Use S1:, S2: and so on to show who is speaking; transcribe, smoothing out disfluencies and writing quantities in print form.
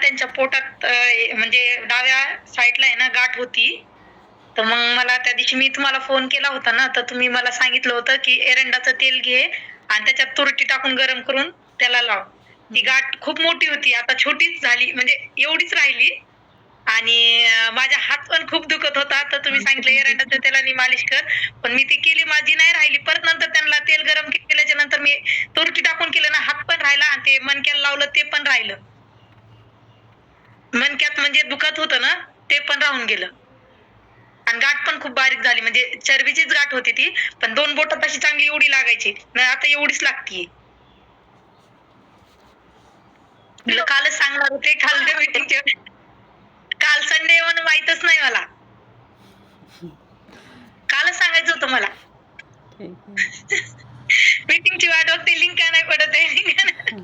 S1: त्यांच्या पोटात म्हणजे डाव्या साईडला आहे ना गाठ होती. तर मग मला त्या दिवशी मी तुम्हाला फोन केला होता ना, तर तुम्ही मला सांगितलं होतं की एरंडाचं तेल घे आणि त्याच्यात तुरटी टाकून गरम करून त्याला लाव. ती गाठ खूप मोठी होती, आता छोटीच झाली म्हणजे एवढीच राहिली. आणि माझा हात पण खूप दुखत होता, तर तुम्ही सांगितलं एरंडाच्या तेलाने मालिश कर. पण मी ती केली, माझी नाही राहिली. परत नंतर त्यांना तेल गरम केल्याच्या नंतर मी तुरटी टाकून केलं ना, हात पण राहिला आणि ते मणक्याला लावलं ते पण राहिलं. मणक्यात म्हणजे दुखत होतं ना, ते पण राहून गेलं. आणि गाठ पण खूप बारीक झाली, म्हणजे चरबीचीच गाठ होती ती, पण 2 बोटात अशी चांगली एवढी लागायची. नाही आता एवढीच लागतीये. तुला कालच सांगणार होते, काल त्या मीटिंगच्या काल संडे म्हणून माहीतच नाही मला. कालच सांगायचं होतं मला.
S2: ठीक आहे.
S1: मीटिंगची वाट बघते, लिंक का नाही पडत आहे.